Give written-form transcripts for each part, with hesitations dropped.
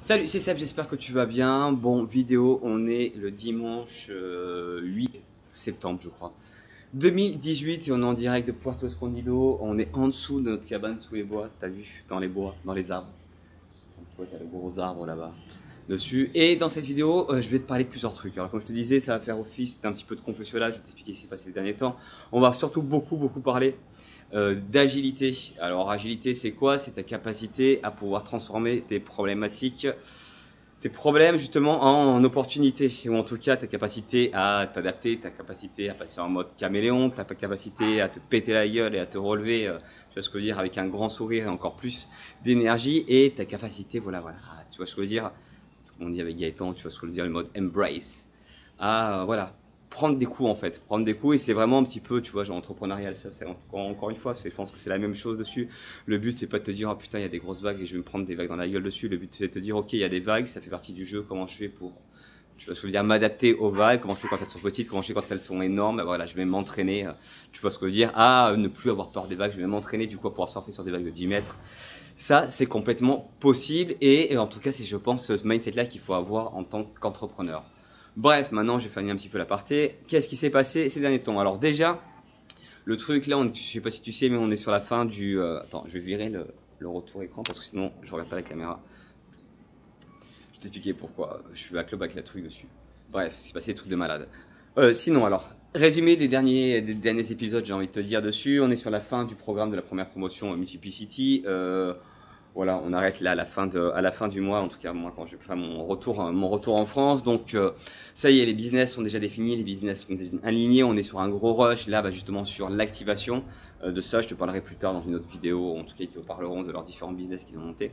Salut, c'est Seb, j'espère que tu vas bien. Bon, vidéo, on est le dimanche 8 septembre, je crois. 2018 et on est en direct de Puerto Escondido. On est en dessous de notre cabane sous les bois. T'as vu? Dans les bois, dans les arbres. Donc, tu vois, t'as le gros arbre là-bas dessus. Et dans cette vidéo, je vais te parler de plusieurs trucs. Alors, comme je te disais, ça va faire office d'un petit peu de confessionnal. Je vais t'expliquer ce qui s'est passé les derniers temps. On va surtout beaucoup parler d'agilité. Alors, agilité, c'est quoi? C'est ta capacité à pouvoir transformer tes problématiques, tes problèmes justement en opportunités, ou en tout cas ta capacité à t'adapter, ta capacité à passer en mode caméléon, ta capacité à te péter la gueule et à te relever, tu vois ce que je veux dire, avec un grand sourire et encore plus d'énergie, et ta capacité, voilà, tu vois ce que je veux dire, ce qu'on dit avec Gaëtan, tu vois ce que je veux dire, le mode embrace, à voilà, prendre des coups en fait, prendre des coups. Et c'est vraiment un petit peu, tu vois, genre entrepreneurial, c'est encore une fois, je pense que c'est la même chose dessus. Le but c'est pas de te dire, oh putain il y a des grosses vagues et je vais me prendre des vagues dans la gueule dessus. Le but c'est de te dire, ok, il y a des vagues, ça fait partie du jeu, comment je fais pour, tu vois ce que je veux dire, m'adapter aux vagues, comment je fais quand elles sont petites, comment je fais quand elles sont énormes. Voilà, je vais m'entraîner, tu vois ce que je veux dire, à ne plus avoir peur des vagues. Je vais m'entraîner du coup à pouvoir surfer sur des vagues de 10 mètres. Ça, c'est complètement possible, et en tout cas, c'est, je pense, ce mindset-là qu'il faut avoir en tant qu'entrepreneur. Bref, maintenant, je vais finir un petit peu l'aparté. Qu'est-ce qui s'est passé ces derniers temps? Alors déjà, le truc là, je sais pas si tu sais, mais on est sur la fin du... attends, je vais virer le retour écran parce que sinon, je regarde pas la caméra. Je vais t'expliquer pourquoi. Je suis à club avec la truc dessus. Bref, c'est passé des trucs de malade. Sinon, alors, résumé des derniers épisodes, j'ai envie de te dire dessus. On est sur la fin du programme de la première promotion Multiplicity. Voilà, on arrête là à la fin du mois, en tout cas moi quand je vais faire mon retour en France. Donc ça y est, les business sont déjà définis, les business sont déjà alignés. On est sur un gros rush là, justement sur l'activation de ça. Je te parlerai plus tard dans une autre vidéo. En tout cas, ils te parleront de leurs différents business qu'ils ont montés.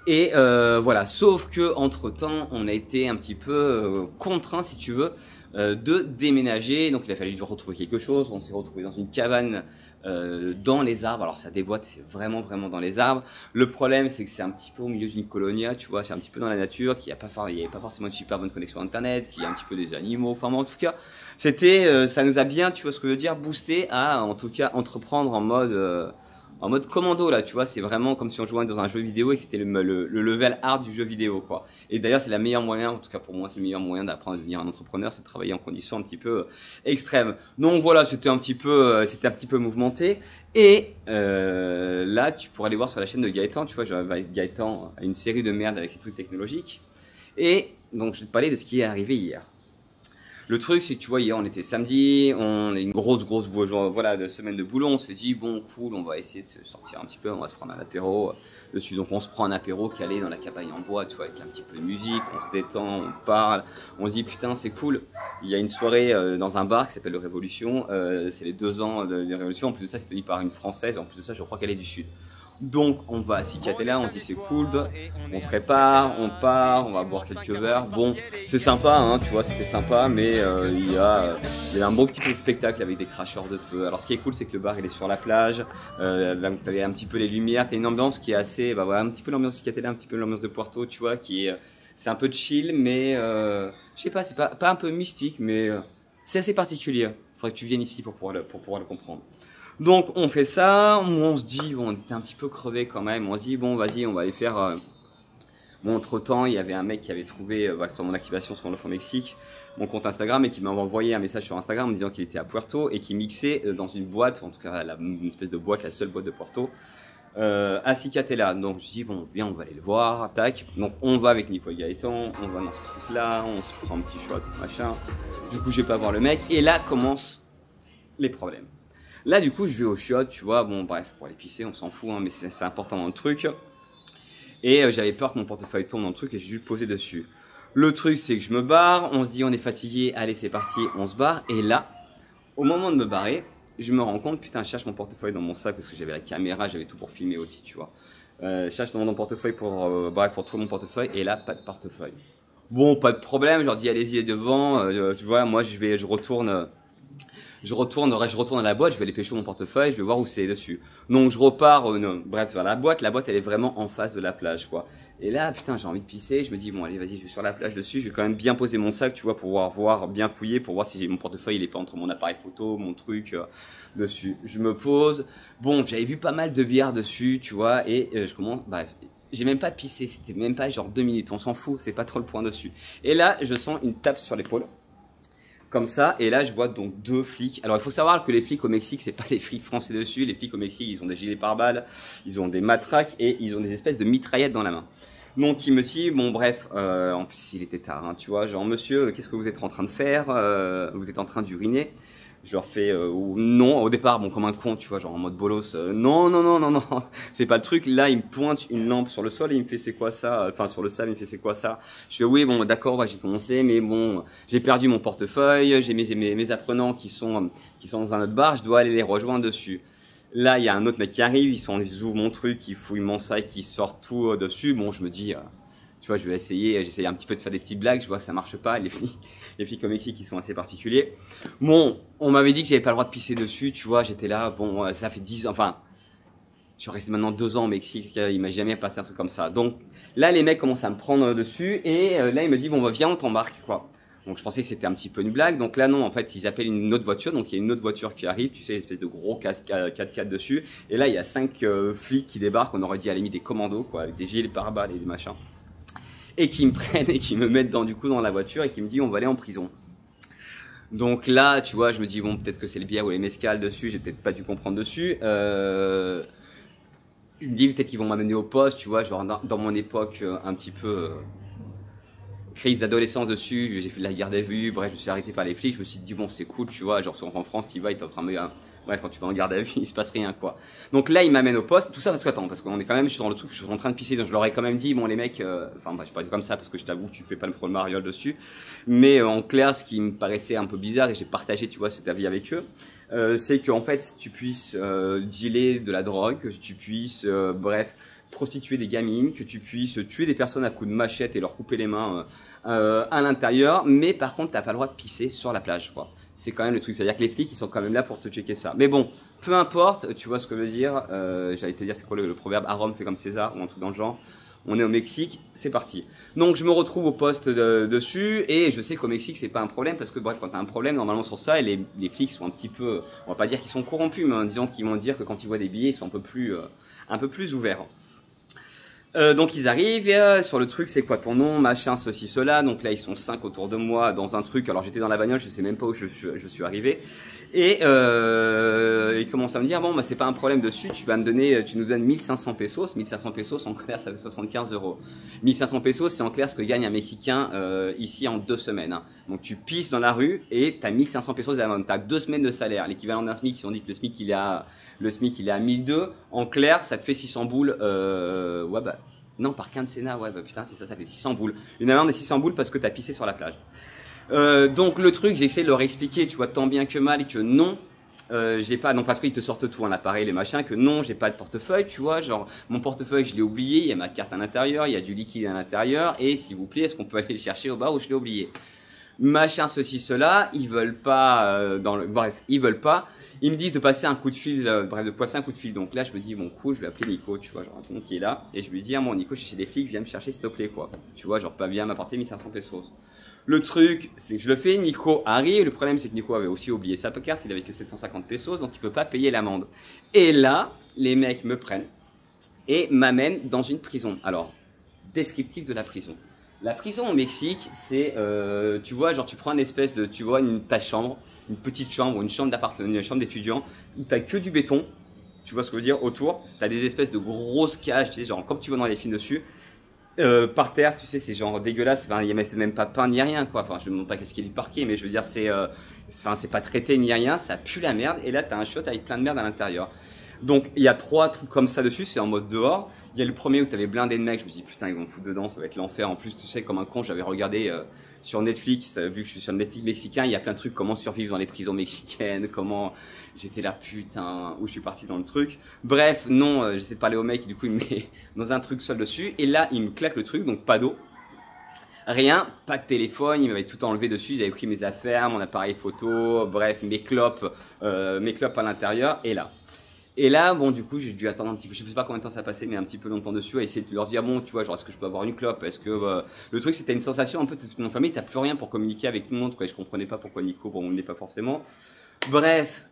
Et voilà, sauf que entre temps, on a été un petit peu contraint, si tu veux, de déménager. Donc il a fallu retrouver quelque chose. On s'est retrouvé dans une cabane dans les arbres. Alors ça déboîte, c'est vraiment dans les arbres. Le problème, c'est que c'est un petit peu au milieu d'une colonia, tu vois, c'est un petit peu dans la nature, qu'il n'y avait pas forcément une super bonne connexion internet, qu'il y a un petit peu des animaux. Enfin bon, en tout cas, c'était, ça nous a bien, tu vois ce que je veux dire, boosté à, en tout cas, entreprendre en mode commando là, tu vois, c'est vraiment comme si on jouait dans un jeu vidéo et que c'était le level hard du jeu vidéo quoi. Et d'ailleurs c'est le meilleur moyen, en tout cas pour moi c'est le meilleur moyen d'apprendre à devenir un entrepreneur, c'est de travailler en conditions un petit peu extrêmes. Donc voilà, c'était un petit peu mouvementé. Et là tu pourrais aller voir sur la chaîne de Gaëtan, tu vois, Gaëtan a une série de merde avec les trucs technologiques. Et donc je vais te parler de ce qui est arrivé hier. Le truc, c'est que tu vois, hier on était samedi, on a une grosse voilà, de semaine de boulot. On s'est dit, bon, cool, on va essayer de se sortir un petit peu, on va se prendre un apéro dessus. Donc on se prend un apéro calé dans la cabane en bois, tu vois, avec un petit peu de musique, on se détend, on parle, on se dit, putain, c'est cool. Il y a une soirée dans un bar qui s'appelle le Révolution, c'est les 2 ans de Révolution. En plus de ça, c'était par une Française, en plus de ça, je crois qu'elle est du Sud. Donc on va à Cicatela, on se dit c'est cool, on se prépare, on part, on va boire quelques verres. Bon, c'est sympa, hein, tu vois, c'était sympa, mais il y a un bon petit peu de spectacle avec des cracheurs de feu. Alors ce qui est cool, c'est que le bar il est sur la plage, t'as un petit peu les lumières, t'as une ambiance qui est assez, voilà, un petit peu l'ambiance Cicatela, un petit peu l'ambiance de Puerto, tu vois, qui est, c'est un peu chill, mais je sais pas, c'est pas un peu mystique, mais c'est assez particulier. Faudrait que tu viennes ici pour pouvoir le comprendre. Donc on fait ça, on se dit, bon, on était un petit peu crevé quand même, on se dit bon vas-y on va aller faire, bon entre temps il y avait un mec qui avait trouvé sur mon activation sur l'offre au Mexique, mon compte Instagram, et qui m'avait envoyé un message sur Instagram en me disant qu'il était à Puerto et qu'il mixait dans une boîte, en tout cas une espèce de boîte, la seule boîte de Puerto, à Cicatela. Donc je dis bon viens on va aller le voir, tac, donc on va avec Nico et Gaëtan, on va dans ce truc là, on se prend un petit shot, machin, du coup je vais pas voir le mec, et là commencent les problèmes. Là, du coup, je vais au shot, tu vois, bon, bref, pour aller pisser, on s'en fout, hein, mais c'est important dans le truc. Et j'avais peur que mon portefeuille tombe dans le truc et j'ai dû le poser dessus. Le truc, c'est que je me barre, on se dit, on est fatigué, allez, c'est parti, on se barre. Et là, au moment de me barrer, je me rends compte, putain, je cherche mon portefeuille dans mon sac parce que j'avais la caméra, j'avais tout pour filmer aussi, tu vois. Je cherche dans mon portefeuille pour trouver mon portefeuille, et là, pas de portefeuille. Bon, pas de problème, je leur dis, allez-y devant, tu vois, moi, je retourne à la boîte, je vais aller pêcher mon portefeuille, je vais voir où c'est dessus. Donc je repars, bref, vers la boîte elle est vraiment en face de la plage, quoi. Et là, putain, j'ai envie de pisser, je me dis, bon, allez, vas-y, je vais sur la plage dessus, je vais quand même bien poser mon sac, tu vois, pour voir, bien fouiller, pour voir si mon portefeuille, il est pas entre mon appareil photo, mon truc, dessus. Je me pose, bon, j'avais vu pas mal de bières dessus, tu vois, et je commence, bref, j'ai même pas pissé, c'était même pas genre 2 minutes, on s'en fout, c'est pas trop le point dessus. Et là, je sens une tape sur l'épaule. Comme ça, et là je vois donc 2 flics. Alors il faut savoir que les flics au Mexique, c'est pas les flics français dessus. Les flics au Mexique, ils ont des gilets pare-balles, ils ont des matraques et ils ont des espèces de mitraillettes dans la main. Donc il me dit, bon bref, en plus il était tard, hein, tu vois, genre monsieur, qu'est-ce que vous êtes en train de faire? Vous êtes en train d'uriner? Je leur fais non, au départ, bon comme un con, tu vois, genre en mode bolos, non, non, non, non, non, c'est pas le truc. Là, il me pointe une lampe sur le sol et il me fait c'est quoi ça? Enfin sur le sable, il me fait c'est quoi ça? Je fais oui, bon d'accord, ouais, j'ai commencé, mais bon, j'ai perdu mon portefeuille, j'ai mes apprenants qui sont dans un autre bar, je dois aller les rejoindre dessus. Là, il y a un autre mec qui arrive, ils ouvrent mon truc, ils fouillent mon sac, ils sortent tout dessus. Bon, je me dis, tu vois, je vais essayer, j'essaye un petit peu de faire des petites blagues, je vois que ça marche pas, les flics au Mexique, ils sont assez particuliers. Bon, on m'avait dit que j'avais pas le droit de pisser dessus, tu vois, j'étais là, bon, ça fait 10 ans, enfin, je suis resté maintenant 2 ans au Mexique, il m'a jamais passé un truc comme ça. Donc, là, les mecs commencent à me prendre dessus, et là, il me dit, bon, bah, viens, on t'embarque, quoi. Donc, je pensais que c'était un petit peu une blague, donc là, non, en fait, ils appellent une autre voiture, donc il y a une autre voiture qui arrive, tu sais, une espèce de gros 4x4 dessus, et là, il y a 5 flics qui débarquent, on aurait dit à la limite des commandos, quoi, avec des gilets pare-balles et des machins. Et qui me prennent et qui me mettent dans la voiture et qui me dit on va aller en prison. Donc là, tu vois, je me dis bon, peut-être que c'est le bière ou les mescales dessus, j'ai peut-être pas dû comprendre dessus. Il me dit peut-être qu'ils vont m'amener au poste, tu vois, genre dans mon époque un petit peu crise d'adolescence dessus, j'ai fait de la garde à vue, bref, je me suis arrêté par les flics, je me suis dit bon, c'est cool, tu vois, genre en France, tu vas, ils t'offrent un bref, quand tu vas en garde à vue, il se passe rien, quoi. Donc là, il m'amène au poste, tout ça parce que, attends, parce qu'on est quand même, je suis dans le truc, je suis en train de pisser, donc je leur ai quand même dit, bon, les mecs, enfin, bah, je parle comme ça parce que je t'avoue, tu fais pas le mariole dessus, mais en clair, ce qui me paraissait un peu bizarre, et j'ai partagé, tu vois, cet avis avec eux, c'est qu'en fait, tu puisses dealer de la drogue, que tu puisses, bref, prostituer des gamines, que tu puisses tuer des personnes à coups de machette et leur couper les mains à l'intérieur, mais par contre, t'as pas le droit de pisser sur la plage, quoi. C'est quand même le truc, c'est-à-dire que les flics, ils sont quand même là pour te checker ça. Mais bon, peu importe, tu vois ce que je veux dire, j'allais te dire, c'est quoi le proverbe, à Rome fait comme César, ou un truc dans le genre. On est au Mexique, c'est parti. Donc je me retrouve au poste dessus, et je sais qu'au Mexique, c'est pas un problème, parce que bref, quand t'as un problème, normalement sur ça, les flics sont un petit peu, on va pas dire qu'ils sont corrompus, mais disons qu'ils vont dire que quand ils voient des billets, ils sont un peu plus ouverts. Donc ils arrivent sur le truc, c'est quoi ton nom, machin, ceci, cela. Donc là ils sont 5 autour de moi dans un truc. Alors j'étais dans la bagnole, je sais même pas où je suis arrivé. Et ils commencent à me dire bon bah c'est pas un problème dessus, tu nous donnes 1500 pesos. 1500 pesos en clair ça fait 75 euros. 1500 pesos c'est en clair ce que gagne un Mexicain ici en 2 semaines. Hein. Donc tu pisses dans la rue et t'as 1500 pesos, t'as 2 semaines de salaire, l'équivalent d'un SMIC. Si on dit que le SMIC il est à 1002, en clair ça te fait 600 boules. Ouais bah non par quinquennat, ouais bah putain c'est ça, ça fait 600 boules. Une amende de 600 boules parce que t'as pissé sur la plage. Donc le truc, j'essaie de leur expliquer, tu vois, tant bien que mal, que non, j'ai pas, non parce qu'ils te sortent tout en appareil, les machins, que non, j'ai pas de portefeuille, tu vois, genre mon portefeuille je l'ai oublié, il y a ma carte à l'intérieur, il y a du liquide à l'intérieur, et s'il vous plaît, est-ce qu'on peut aller le chercher au bar où je l'ai oublié? Machin, ceci, cela, ils veulent pas, bref, ils veulent pas. Ils me disent de passer un coup de fil, bref, de passer un coup de fil. Donc là, je me dis, bon, cool, je vais appeler Nico, tu vois, genre, un qui est là. Et je lui dis, ah, mon Nico, je suis chez des flics, viens me chercher, s'il te plaît, quoi. Tu vois, genre, pas bien m'apporter 1500 pesos. Le truc, c'est que je le fais, Nico arrive. Le problème, c'est que Nico avait aussi oublié sa carte, il avait que 750 pesos, donc il peut pas payer l'amende. Et là, les mecs me prennent et m'amènent dans une prison. Alors, descriptif de la prison. La prison au Mexique, c'est, tu vois, genre tu prends une espèce de, tu vois, ta chambre, une petite chambre, une chambre d'appartement, une chambre d'étudiant, où t'as que du béton, tu vois ce que je veux dire, autour, t'as des espèces de grosses cages, tu sais, genre comme tu vois dans les films dessus, par terre, tu sais, c'est genre dégueulasse, enfin, c'est même pas peint ni rien, quoi, enfin, je me demande pas qu'est-ce qu'il y a du parquet, mais je veux dire, c'est pas traité ni rien, ça pue la merde, et là, t'as un shot avec plein de merde à l'intérieur. Donc, il y a 3 trucs comme ça dessus, c'est en mode dehors. Il y a le premier où t'avais blindé de mecs, je me suis dit putain ils vont me foutre dedans, ça va être l'enfer. En plus tu sais comme un con, j'avais regardé sur Netflix, vu que je suis sur Netflix mexicain, il y a plein de trucs, comment survivre dans les prisons mexicaines, comment j'étais là putain, où je suis parti dans le truc. Bref, non, j'essaie de parler au mec, du coup il me met dans un truc seul dessus, et là il me claque le truc, donc pas d'eau. Rien, pas de téléphone, il m'avait tout enlevé dessus, ils avaient pris mes affaires, mon appareil photo, bref, mes clopes à l'intérieur, et là, bon, du coup, j'ai dû attendre un petit peu, je sais pas combien de temps ça a passé, mais un petit peu longtemps dessus, à essayer de leur dire, bon, tu vois, genre, est-ce que je peux avoir une clope? Est-ce que, le truc, c'était une sensation un peu de toute mon famille, t'as plus rien pour communiquer avec tout le monde, quoi, et je comprenais pas pourquoi Nico, bon, on n'est pas forcément. Bref,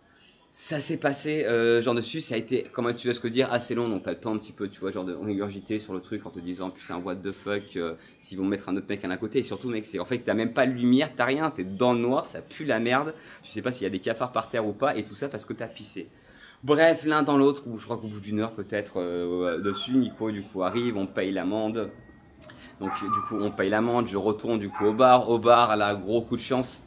Ça s'est passé, genre dessus, ça a été, comment tu vas ce que dire, assez long, donc t'as le temps un petit peu, tu vois, genre de régurgiter sur le truc en te disant, putain, what the fuck, s'ils vont mettre un autre mec à l'un côté, et surtout, mec, c'est en fait, t'as même pas de lumière, t'as rien, t'es dans le noir, ça pue la merde, tu sais pas s'il y a des cafards par terre ou pas, et tout ça parce que t'as pissé. Bref, l'un dans l'autre, ou je crois qu'au bout d'une heure peut-être, dessus, Nico, du coup, arrive, on paye l'amende. Donc, du coup, on paye l'amende, je retourne, du coup, au bar. Au bar, elle a gros coup de chance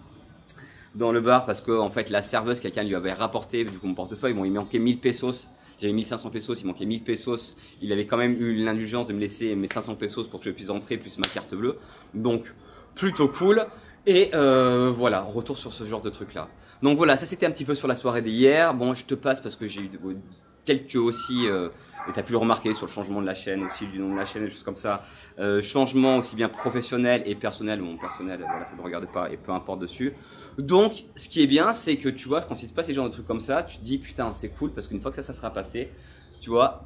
dans le bar parce que en fait la serveuse, quelqu'un lui avait rapporté du coup mon portefeuille, bon il manquait 1000 pesos, j'avais 1500 pesos, il manquait 1000 pesos, il avait quand même eu l'indulgence de me laisser mes 500 pesos pour que je puisse entrer plus ma carte bleue, donc plutôt cool. Et voilà, retour sur ce genre de truc là. Donc voilà, ça c'était un petit peu sur la soirée d'hier. Bon, je te passe parce que j'ai eu quelques aussi, et tu as pu le remarquer sur le changement de la chaîne aussi, du nom de la chaîne, des choses comme ça. Changement aussi bien professionnel et personnel. Bon, personnel, voilà, ça ne regarde pas et peu importe dessus. Donc, ce qui est bien, c'est que tu vois, quand il se passe ces genres de trucs comme ça, tu te dis putain, c'est cool parce qu'une fois que ça sera passé, tu vois,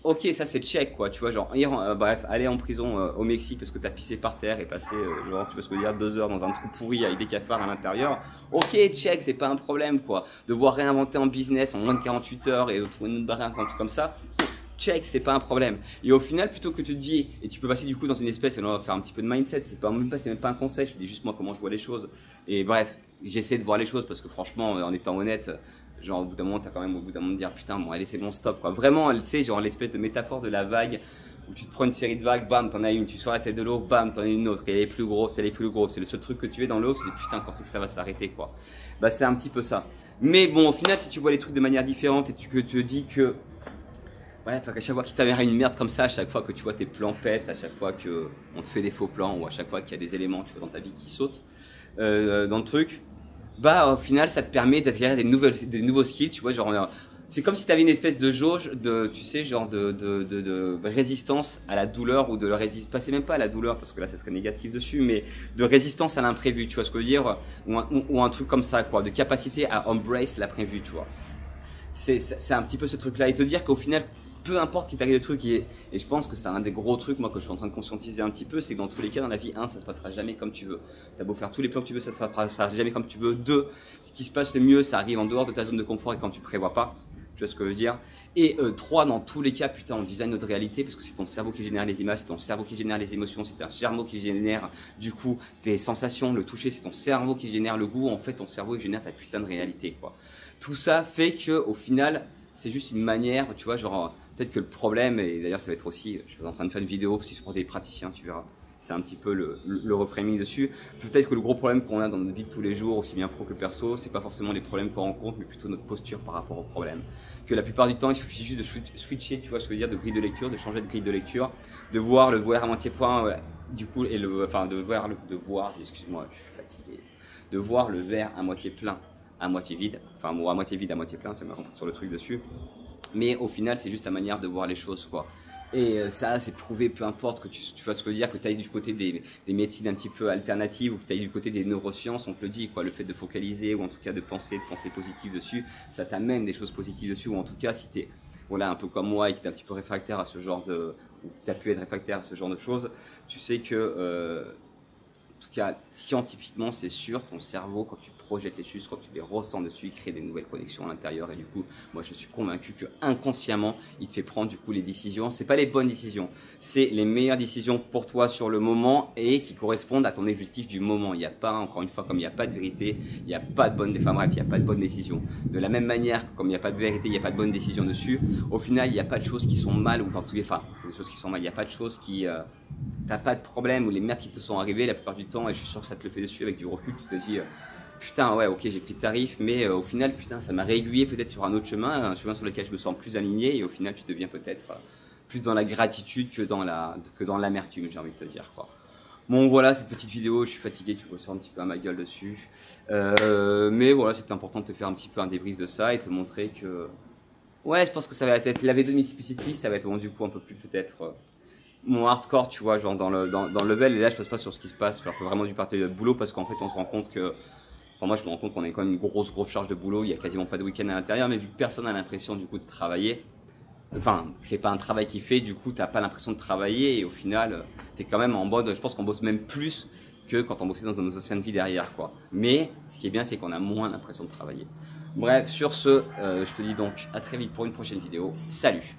ok, ça c'est check quoi, tu vois, genre, bref, aller en prison au Mexique parce que t'as pissé par terre et passé, genre, tu vois ce que je veux dire, 2 heures dans un trou pourri avec des cafards à l'intérieur, ok, check, c'est pas un problème quoi. Devoir réinventer en business en moins de 48 heures et trouver une autre barrière, un truc comme ça, check, c'est pas un problème. Et au final, plutôt que tu te dis, et tu peux passer du coup dans une espèce, et on va faire un petit peu de mindset, c'est même pas un conseil, je te dis juste moi comment je vois les choses. Et bref, j'essaie de voir les choses parce que franchement, en étant honnête, genre au bout d'un moment, t'as quand même au bout d'un moment de dire putain, bon, allez, c'est bon, stop quoi. Vraiment, tu sais, genre l'espèce de métaphore de la vague où tu te prends une série de vagues, bam, t'en as une, tu sors la tête de l'eau, bam, t'en as une autre, et elle est plus grosse, elle est plus grosse. C'est le seul truc que tu es dans l'eau, c'est putain, quand c'est que ça va s'arrêter quoi. Bah, c'est un petit peu ça. Mais bon, au final, si tu vois les trucs de manière différente et que tu te dis que ouais, qu'à chaque fois qu'il t'avère une merde comme ça, à chaque fois que tu vois tes plans pètent, à chaque fois que on te fait des faux plans ou à chaque fois qu'il y a des éléments tu vois, dans ta vie qui sautent dans le truc, bah au final ça te permet d'acquérir des nouveaux skills, tu vois, genre c'est comme si tu avais une espèce de jauge de, tu sais, genre de résistance à la douleur ou de résistance, passer même pas à la douleur parce que là ça serait négatif dessus, mais de résistance à l'imprévu, tu vois ce que je veux dire, ou un truc comme ça quoi, de capacité à embrace l'imprévu, tu vois. C'est un petit peu ce truc là et te dire qu'au final peu importe qui t'arrive de trucs, et je pense que c'est un des gros trucs moi que je suis en train de conscientiser un petit peu, c'est que dans tous les cas dans la vie, ça se passera jamais comme tu veux. T'as beau faire tous les plans que tu veux, ça se passera jamais comme tu veux. 2, ce qui se passe le mieux, ça arrive en dehors de ta zone de confort et quand tu prévois pas. Tu vois ce que je veux dire. Et 3, dans tous les cas, putain, on design notre réalité parce que c'est ton cerveau qui génère les images, c'est ton cerveau qui génère les émotions, c'est ton cerveau qui génère du coup tes sensations, le toucher, c'est ton cerveau qui génère le goût. En fait, ton cerveau il génère ta putain de réalité, quoi. Tout ça fait que au final, c'est juste une manière, tu vois, genre peut-être que le problème, et d'ailleurs ça va être aussi, je suis en train de faire une vidéo aussi pour des praticiens, tu verras. C'est un petit peu le reframing dessus. Peut-être que le gros problème qu'on a dans notre vie de tous les jours, aussi bien pro que perso, c'est pas forcément les problèmes qu'on rencontre, mais plutôt notre posture par rapport aux problèmes. Que la plupart du temps, il suffit juste de switcher, tu vois ce que je veux dire, de grille de lecture, de changer de grille de lecture, de voir le verre à moitié plein, du coup, et excuse-moi, je suis fatigué, de voir le verre à moitié plein, à moitié vide, enfin, moi, à moitié vide, à moitié plein, tu m'as compris sur le truc dessus. Mais au final, c'est juste ta manière de voir les choses, quoi. Et ça, c'est prouvé, peu importe que tu fasses ce que je veux dire, que tu ailles du côté des médecines un petit peu alternatives ou que tu ailles du côté des neurosciences, on te le dit, quoi. Le fait de focaliser ou en tout cas de penser positif dessus, ça t'amène des choses positives dessus. Ou en tout cas, si tu es voilà, un peu comme moi et que tu es un petit peu réfractaire à ce genre de. Ou tu as pu être réfractaire à ce genre de choses, tu sais que. En tout cas, scientifiquement, c'est sûr, ton cerveau, quand tu projettes les choses, quand tu les ressens dessus, il crée des nouvelles connexions à l'intérieur. Et du coup, moi, je suis convaincu que inconsciemment, il te fait prendre du coup les décisions. C'est pas les bonnes décisions, c'est les meilleures décisions pour toi sur le moment et qui correspondent à ton objectif du moment. Il n'y a pas, encore une fois, comme il n'y a pas de vérité, il n'y a pas de bonne, enfin bref, il n'y a pas de bonne décision. De la même manière que comme il n'y a pas de vérité, il n'y a pas de bonne décision dessus. Au final, il n'y a pas de choses qui sont mal ou enfin, des choses qui sont mal. Il n'y a pas de choses qui t'as pas de problème ou les merdes qui te sont arrivées la plupart du temps et je suis sûr que ça te le fait dessus avec du recul, tu te dis putain ouais ok j'ai pris le tarif mais au final putain ça m'a réaiguillé peut-être sur un chemin sur lequel je me sens plus aligné et au final tu deviens peut-être plus dans la gratitude que dans l'amertume, j'ai envie de te dire quoi. Bon voilà cette petite vidéo, je suis fatigué, tu ressens un petit peu à ma gueule dessus mais voilà c'était important de te faire un petit peu un débrief de ça et te montrer que ouais je pense que ça va être la V2 Multiplicity, ça va être bon, du coup un peu plus peut-être mon hardcore, tu vois, genre dans le level, et là je passe pas sur ce qui se passe, alors que vraiment du parti de boulot, parce qu'en fait on se rend compte que, enfin moi je me rends compte qu'on a quand même une grosse charge de boulot, il y a quasiment pas de week-end à l'intérieur, mais vu que personne n'a l'impression du coup de travailler, enfin c'est pas un travail qui fait, du coup t'as pas l'impression de travailler, et au final t'es quand même en mode, je pense qu'on bosse même plus que quand on bossait dans nos anciennes vies derrière, quoi. Mais ce qui est bien c'est qu'on a moins l'impression de travailler. Bref, sur ce, je te dis donc à très vite pour une prochaine vidéo. Salut!